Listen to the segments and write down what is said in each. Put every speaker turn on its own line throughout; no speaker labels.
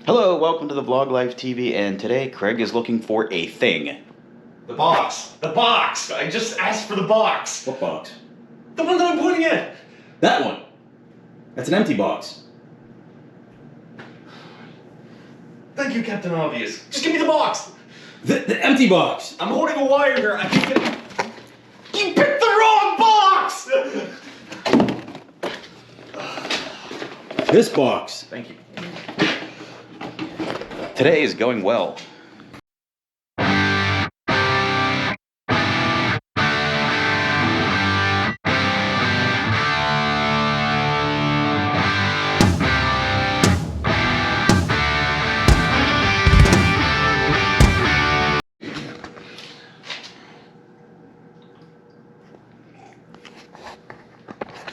Hello, welcome to the Vlog Life TV, and today Craig is looking for a thing.
The box! The box! I just asked for the box!
What box?
The one that I'm pointing at!
That one! That's an empty box.
Thank you, Captain Obvious. Just give me the box!
The empty box!
I'm holding a wire here. I can't get... You picked the wrong box!
This box!
Thank you.
Today is going well.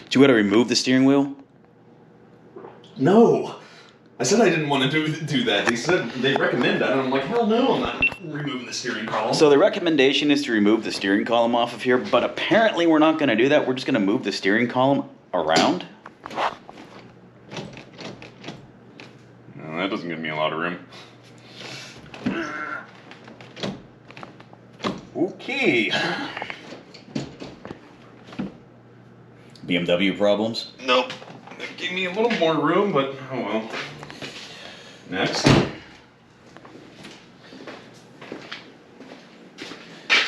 Did you want to remove the steering wheel?
No! I said I didn't want to do that. They said they recommend that, and I'm like, hell no, I'm not removing the steering column.
So the recommendation is to remove the steering column off of here, but apparently we're not going to do that. We're just going to move the steering column around.
No, that doesn't give me a lot of room. Okay.
BMW problems?
Nope. That gave me a little more room, but oh well. Next.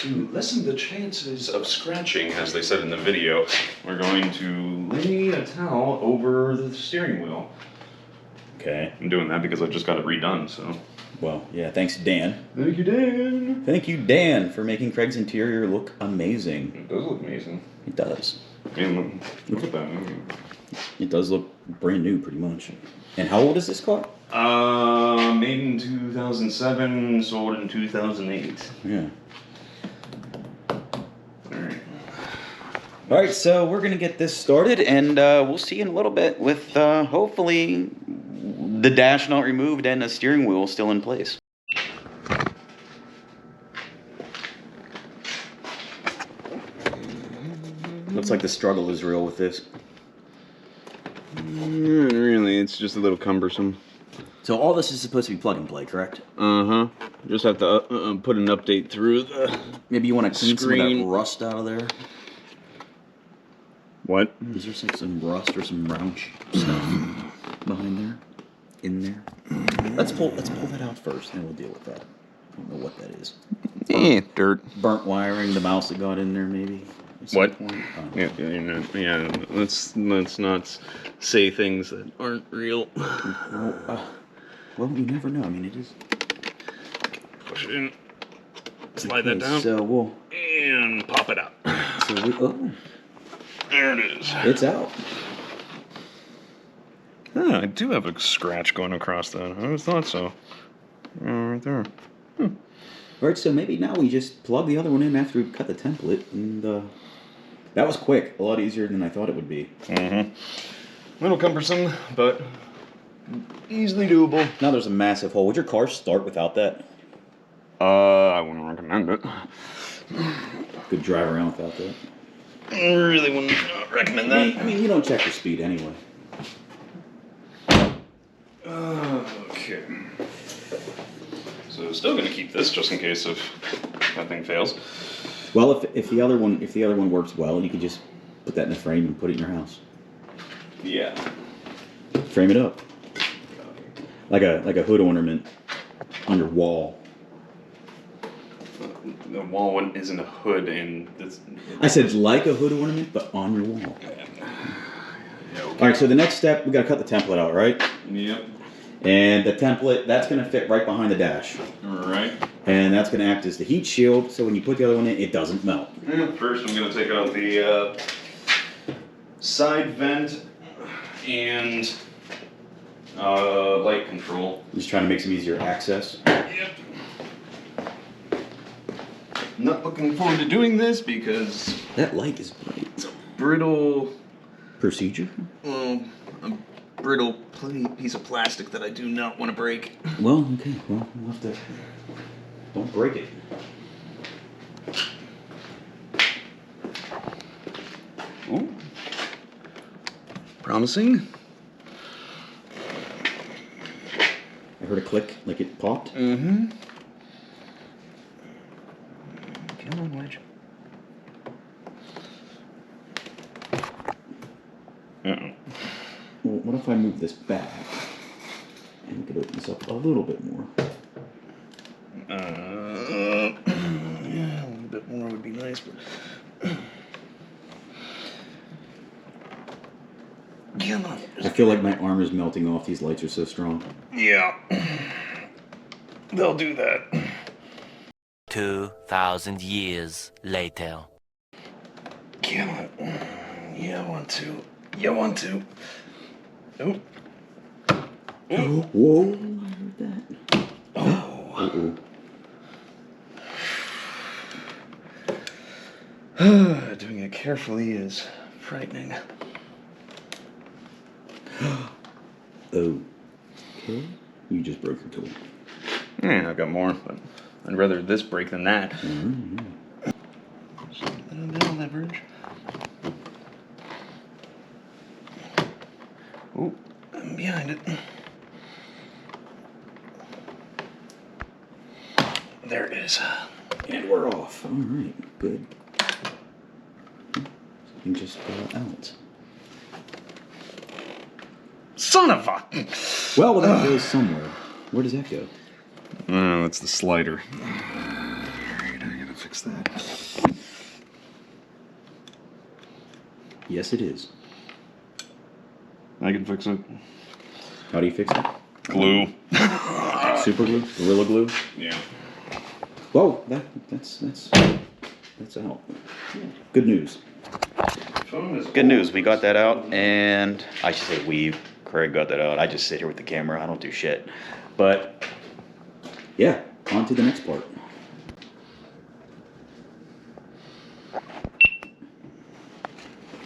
To lessen the chances of scratching, as they said in the video, we're going to lay a towel over the steering wheel.
Okay.
I'm doing that because I just got it redone, so.
Well, yeah, thanks, Dan.
Thank you, Dan.
Thank you, Dan, for making Craig's interior look amazing.
It does look amazing.
It does.
I mean, look at that.
It does look brand new, pretty much. And how old is this car?
Made in 2007, sold in 2008.
Yeah.
Alright.
Alright, so we're going to get this started, and we'll see you in a little bit with, hopefully, the dash not removed and the steering wheel still in place. Looks like the struggle is real with this.
Really, it's just a little cumbersome.
So all this is supposed to be plug and play, correct?
Uh-huh. Just have to put an update through the...
Maybe you want to clean some of
screen.
that rust out of there?
What?
Is there like some rust or some brown stuff behind there? In there? Let's pull that out first, and then we'll deal with that. I don't know what that is.
Dirt.
Burnt wiring, the mouse that got in there, maybe. At some
What?
point.
Yeah. Let's not say things that aren't real.
Well, you never know. I mean, it is.
Push it in. Slide that down.
So we'll.
And pop it out.
So we. Oh.
There it is.
It's out.
Ah, I do have a scratch going across that. I always thought so. Right there.
All right, so maybe now we just plug the other one in after we cut the template, and that was quick. A lot easier than I thought it would be.
Mm-hmm. A little cumbersome, but easily doable.
Now there's a massive hole. Would your car start without that?
I wouldn't recommend it.
Could drive around without that.
I really wouldn't recommend that.
I mean, you don't check your speed anyway.
Okay. So still gonna keep this just in case if that thing fails.
Well, if the other one works well, you could just put that in a frame and put it in your house.
Yeah.
Frame it up. Like a hood ornament on your wall.
The wall isn't a hood, and it's...
I said like a hood ornament, but on your wall.
Yeah, okay.
All right, so the next step, we got to cut the template out, right?
Yep.
And the template, that's going to fit right behind the dash.
Alright.
And that's going to act as the heat shield, so when you put the other one in, it doesn't melt.
First, I'm going to take out the side vent and light control.
Just trying to make some easier access.
Yep. Not looking forward to doing this because
That light is bright.
it's a brittle...
Procedure?
a brittle piece of plastic that I do not want to break.
Well, okay. Well, we'll have to... Don't break it.
Ooh. Promising.
I heard a click, like it popped.
Mm-hmm. Come on, Wedge. Uh-oh.
Well, what if I move this back? And we could open this up a little bit more.
Yeah, a little bit more would be nice, but... Come on.
I feel like my arm is melting off. These lights are so strong.
Yeah. They'll do that.
2,000 years later.
Come on. Yeah, I want to. You want to. Oh.
Oh, whoa! I heard that.
Oh.
Uh-oh.
Doing it carefully is frightening.
Okay. You just broke your tool.
Yeah, I've got more, but I'd rather this break than that.
Mm-hmm.
Just a little bit of leverage. Oh, I'm behind it. There it is.
And we're off. All right, good. Something just fell out.
Son of a...
Well, that goes somewhere. Where does that go?
Oh, that's the slider. Alright, I gotta fix that.
Yes, it is.
I can fix it.
How do you fix it?
Glue.
Super glue? Gorilla glue?
Yeah.
Whoa, that's out. Good news. Good news. We got that out, and I should say we. Kraig got that out. I just sit here with the camera. I don't do shit. But yeah, on to the next part.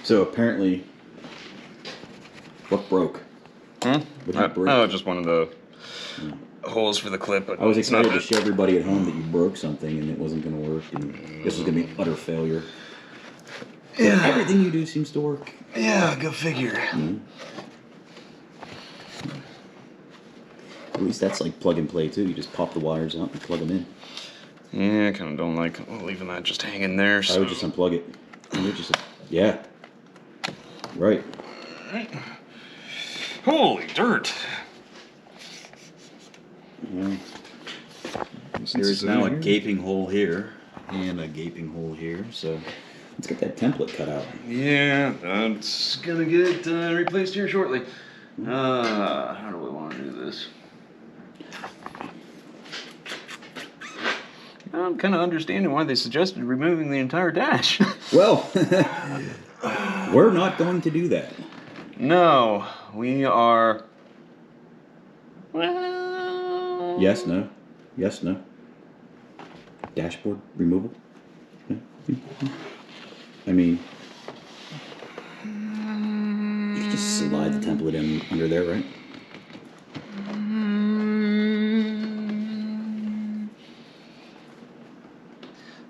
So apparently, what broke? What did you break?
Oh, just one of the holes for the clip. But
I was
it's
excited
not
to show everybody at home that you broke something and it wasn't going to work, and this was going to be utter failure.
Yeah.
But everything you do seems to work.
Yeah, go figure.
Mm-hmm. At least that's like plug and play too. You just pop the wires out and plug them in.
Yeah, I kind of don't like leaving that just hanging there. So.
I would just unplug it. Yeah. Right.
Holy dirt!
Yeah. There's now a gaping hole here and a gaping hole here. So let's get that template cut out.
Yeah, that's gonna get replaced here shortly. How do we want to do this? I'm kind of understanding why they suggested removing the entire dash.
Well, we're not going to do that.
No, we are. Well.
Yes, no. Yes, no. Dashboard removal? I mean, you just slide the template in under there, right?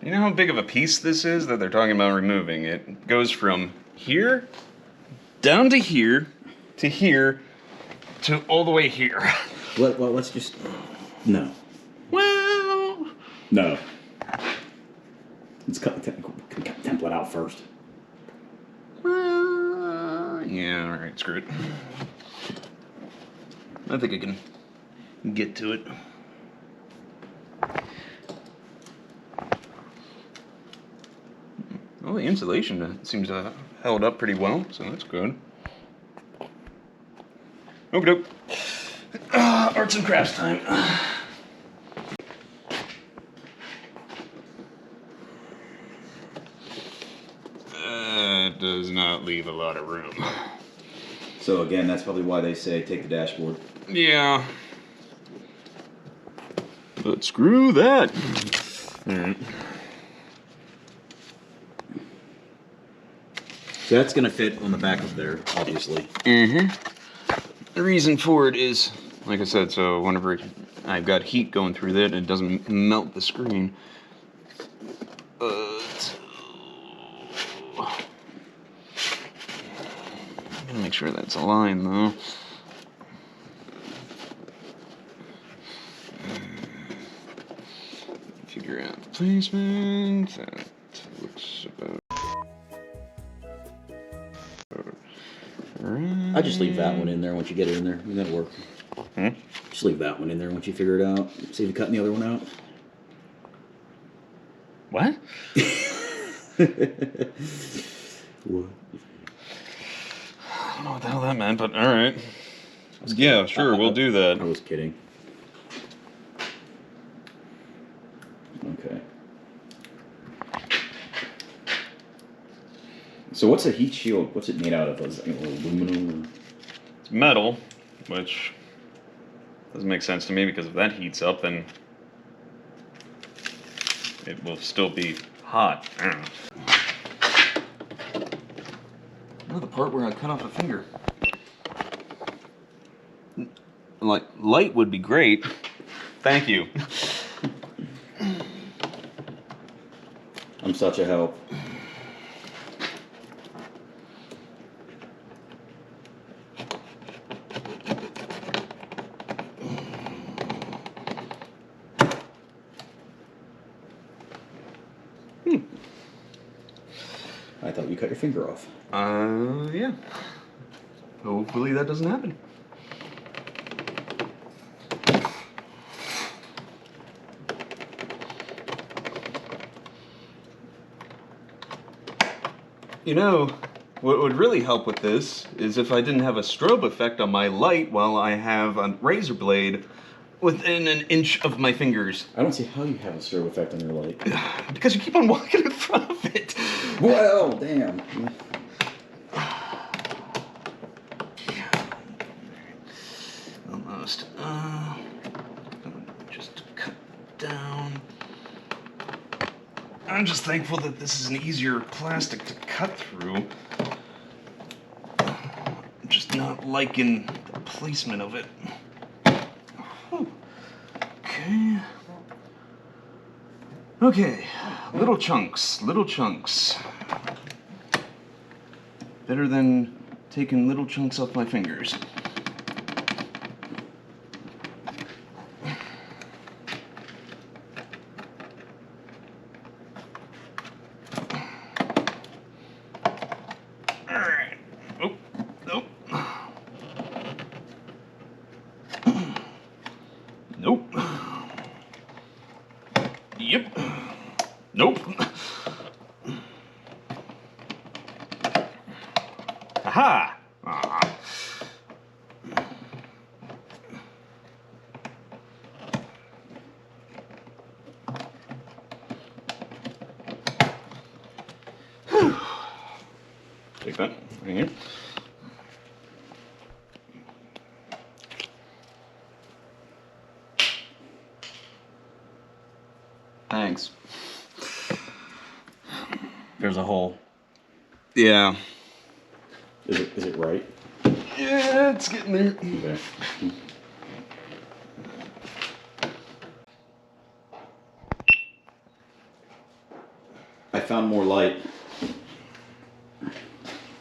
You know how big of a piece this is that they're talking about removing? It goes from here down to here to all the way here.
Well, let's just... No.
Well...
No. Let's cut the template out first.
Yeah, alright, screw it. I think I can get to it. Well, the insulation seems to have held up pretty well, so that's good. Okie doke. Arts and crafts time. Does not leave a lot of room.
So again, that's probably why they say take the dashboard.
Yeah. But screw that. Alright.
So that's going to fit on the back of there, obviously.
Mm-hmm. The reason for it is, like I said, so whenever I've got heat going through that, it doesn't melt the screen. Make sure that's aligned though. Placement. That looks about. Right.
I just leave that one in there once you get it in there. That'll work. Just leave that one in there once you figure it out. See if you're cutting the other one out.
What?
What?
I don't know what the hell that meant, but all right. Yeah, sure, we'll do that.
I was kidding. Okay. So what's a heat shield? What's it made out of? Is it aluminum?
It's metal, which doesn't make sense to me because if that heats up, then it will still be hot. I don't know. Oh, the part where I cut off a finger. Like, light would be great. Thank you.
I'm such a help. I thought you cut your finger off.
Yeah. Hopefully that doesn't happen. You know, what would really help with this is if I didn't have a strobe effect on my light while I have a razor blade within an inch of my fingers.
I don't see how you have a strobe effect on your light.
Because you keep on walking in front of it.
Well, damn.
Almost. Just cut down. I'm just thankful that this is an easier plastic to cut through. I'm just not liking the placement of it. Okay. Okay. Little chunks. Little chunks. Better than taking little chunks off my fingers. Alright. Oh, nope. Nope. Yep. Nope. Aha! Take that right here. Thanks.
There's a hole.
Yeah.
Is it right?
Yeah, it's getting there.
Okay. I found more light.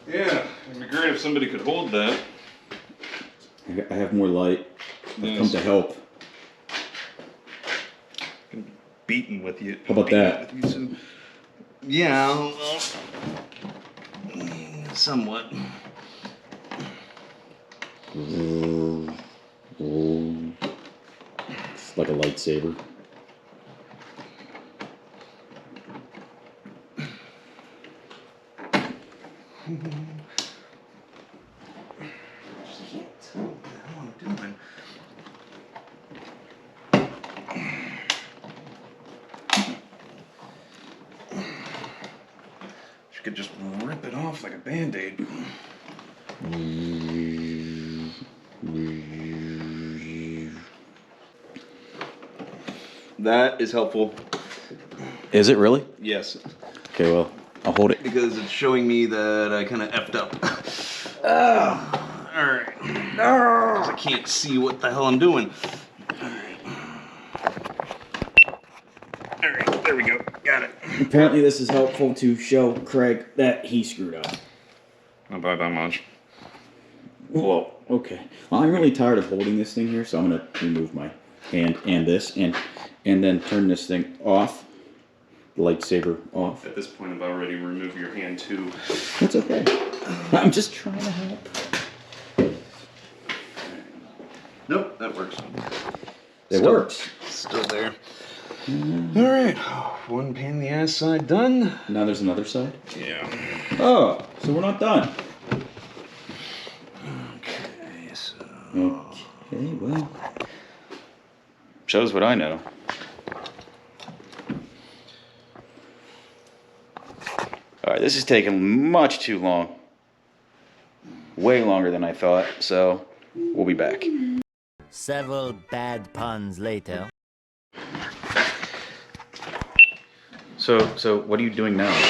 Yeah, it'd be great if somebody could hold that.
I have more light. I've come to help.
I'm beaten with you.
How about that?
With you, so. Yeah, well, somewhat.
It's like a lightsaber.
Just can't tell what the hell I'm doing. You could just rip it off like a Band-Aid. That is helpful.
Is it really?
Yes.
Okay, well, I'll hold it.
Because it's showing me that I kind of effed up. Alright. Because I can't see what the hell I'm doing. Alright, there we go. Got it.
Apparently this is helpful to show Kraig that he screwed up.
Not by that much.
Whoa, okay. Well, I'm really tired of holding this thing here, so I'm going to remove my hand and this, and then turn this thing off. the lightsaber off.
At this point, I've already removed your hand too.
That's okay. I'm just trying to help.
Nope, that works.
It works.
Still there. All right, one pain in the ass side done.
Now there's another side?
Yeah.
Oh, so we're not done.
Okay, so...
Okay, well... Shows what I know. Alright, this is taking much too long. Way longer than I thought, so we'll be back.
Several bad puns later.
So what are you doing now?
What I'm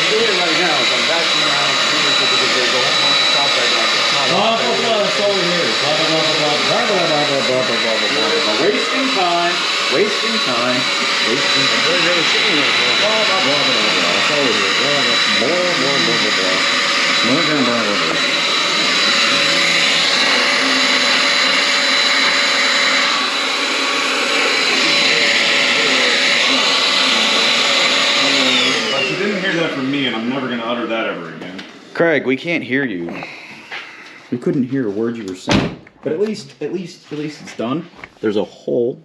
doing right now is I'm backing out because there's a whole bunch of stuff right now.
Blah, blah, blah, it's over here. Blah, blah, blah, blah, blah, blah, blah, blah, blah, blah, blah, blah, blah. Wasting time. Wasting time. Wasting time. Blah, blah, blah, blah, blah. It's over here. Blah, blah, blah, blah, blah, blah, blah. Blah, blah, blah, blah, blah.
But you didn't hear that from me, and I'm never going to utter that ever again.
Craig, we can't hear you. We couldn't hear a word you were saying. But at least it's done. There's a hole.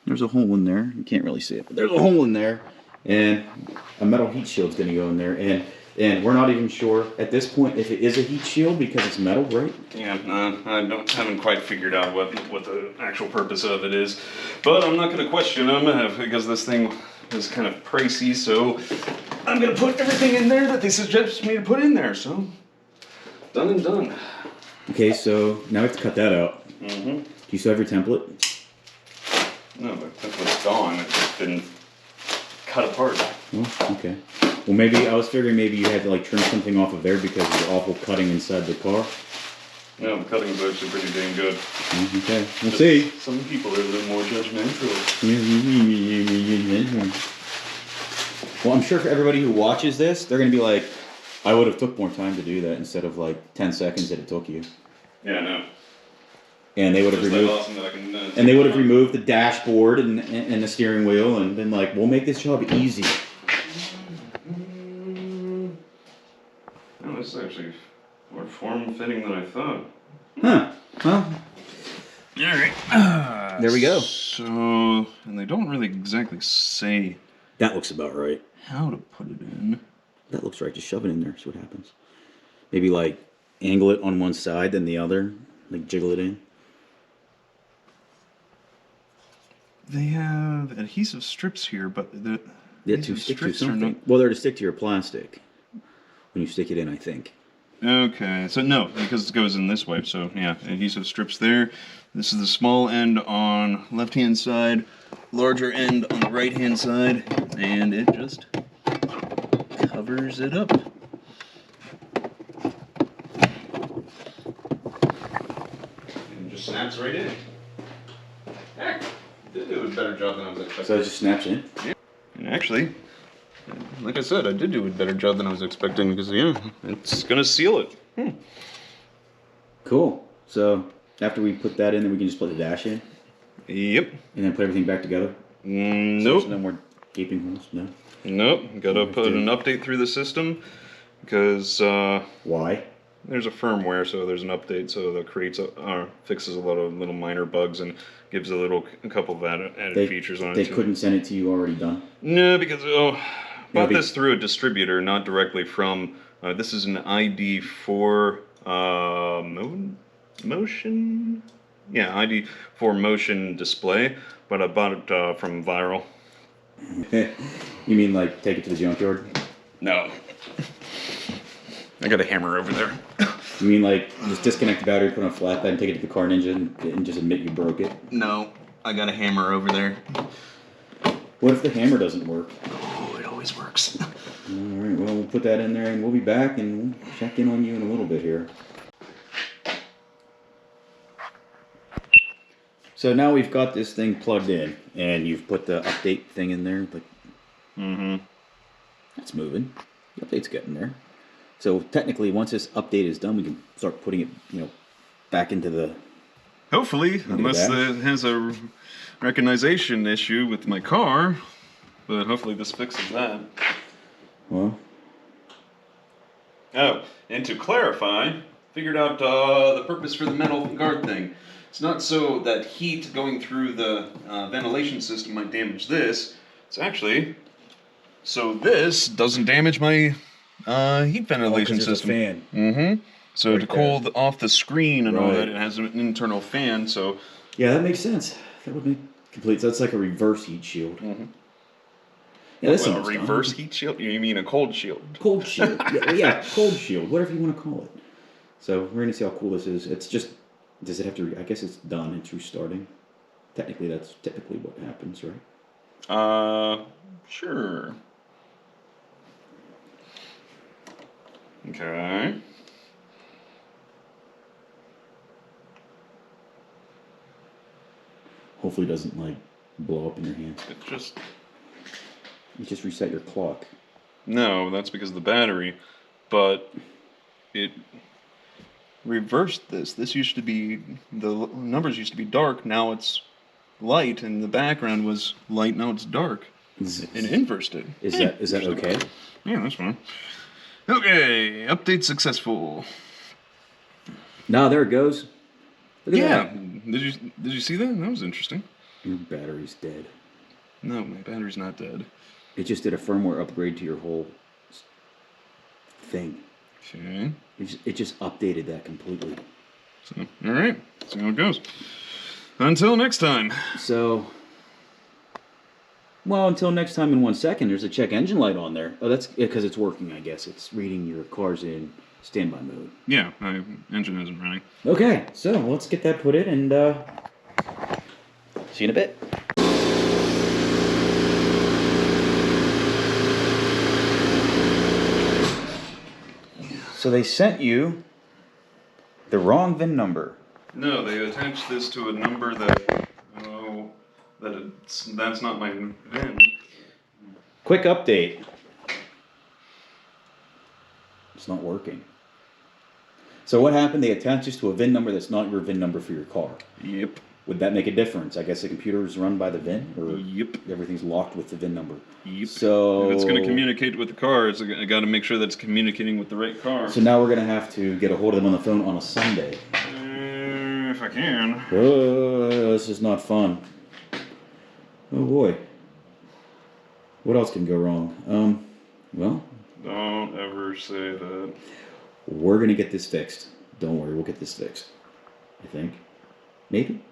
There's a hole in there. You can't really see it, but there's a hole in there. And a metal heat shield's gonna go in there. And we're not even sure at this point if it is a heat shield because it's metal, right?
Yeah, I haven't quite figured out what the actual purpose of it is. But I'm not going to question them because this thing is kind of pricey, so I'm going to put everything in there that they suggest me to put in there, so done and done.
Okay, so now we have to cut that out.
Mm-hmm.
Do you still have your template?
No, but that's what's gone. It's been cut apart.
Oh, okay. Well, maybe I was figuring maybe you had to like trim something off of there because of the awful cutting inside the car.
No, the cutting's actually pretty dang good.
Okay, we'll see.
Some people are a little more judgmental.
Well, I'm sure for everybody who watches this, they're gonna be like, I would have took more time to do that instead of like 10 seconds that it took you.
Yeah, no.
And they would have removed.
Awesome that I can,
and they would have removed the dashboard and the steering wheel and been like, we'll make this job easy.
No, this is actually more form-fitting than I thought.
Huh. Well.
Alright.
There we go.
So, and they don't really exactly say
That looks about right.
how to put it in.
That looks right. Just shove it in there. See what happens. Maybe like angle it on one side, then the other. Like jiggle it in.
They have adhesive strips here, but the
To stick to something. Well, they're to stick to your plastic. When you stick it in, I think.
Okay, so no, because it goes in this way, so yeah, adhesive strips there. This is the small end on left-hand side, larger end on the right-hand side, and it just covers it up. And just snaps right in. Heck, did do a better job than I was expecting.
So it just snaps in?
Yeah. And actually, like I said, I did do a better job than I was expecting because, yeah, it's going to seal it.
Cool. So after we put that in, then we can just put the dash in?
Yep.
And then put everything back together?
Nope.
So there's no more gaping holes? No?
Nope. Got to put an update through the system because
Why?
there's a firmware, so there's an update, so that fixes a lot of little minor bugs and gives a couple of added features on it.
They couldn't send it to you already done?
No, because bought this through a distributor, not directly from. This is an ID for motion. Yeah, ID for motion display, but I bought it from Viral.
You mean like take it to the junkyard?
No. I got a hammer over there.
You mean like just disconnect the battery, put it on a flatbed, and take it to the car ninja and just admit you broke it?
No, I got a hammer over there.
What if the hammer doesn't work?
Oh, it always works.
Alright, well we'll put that in there and we'll be back and we'll check in on you in a little bit here. So now we've got this thing plugged in and you've put the update thing in there. Like, It's moving. The update's getting there. So technically once this update is done we can start putting it, back into the
Hopefully, unless
dash.
it has a recognition issue with my car. But hopefully this fixes that.
Well,
Oh, and to clarify, figured out the purpose for the metal guard thing. It's not so that heat going through the ventilation system might damage this. It's actually so this doesn't damage my heat ventilation
there's a
system.
fan.
Mm-hmm. So
Right
to cool
there.
off the screen and all
Right.
that, it has an internal fan. So
Yeah, that makes sense. That would make complete. So that's like a reverse heat shield.
Mhm.
Yeah, that's
well, a
almost done.
reverse heat shield. You mean a cold shield?
Cold shield. Yeah, cold shield. Whatever you want to call it. So we're gonna see how cool this is. It's just. Does it have to? I guess it's done. It's restarting. Technically, that's typically what happens, right?
Sure. Okay.
Hopefully, it doesn't like blow up in your hand.
It just
You just reset your clock.
no, that's because of the battery, but it reversed this. This used to be the numbers used to be dark. Now it's light, and the background was light. Now it's dark. It inversed it.
Is that okay?
Yeah, that's fine. Okay, update successful.
No, there it goes. Look at
Yeah,
that.
did you see that? That was interesting.
Your battery's dead.
No, my battery's not dead.
It just did a firmware upgrade to your whole thing.
Okay.
It just updated that completely.
So, all right. See how it goes. Until next time.
So, well, until next time in 1 second, there's a check engine light on there. Oh, that's because it's working, I guess. It's reading your car's in standby mode.
Yeah, my engine isn't running.
Okay, so let's get that put in and see you in a bit. So they sent you the wrong VIN number.
No, they attached this to a number that that's not my VIN.
Quick update. It's not working. So what happened? They attached this to a VIN number that's not your VIN number for your car.
Yep.
Would that make a difference? I guess the computer is run by the VIN, or
Yep.
everything's locked with the VIN number.
Yep.
So
If it's going to communicate with the car, I got to make sure that it's communicating with the right car.
So now we're gonna have to get a hold of them on the phone on a Sunday.
If I can.
This is not fun. Oh boy. What else can go wrong? Well,
Don't ever say that.
we're gonna get this fixed. Don't worry, we'll get this fixed. I think. Maybe.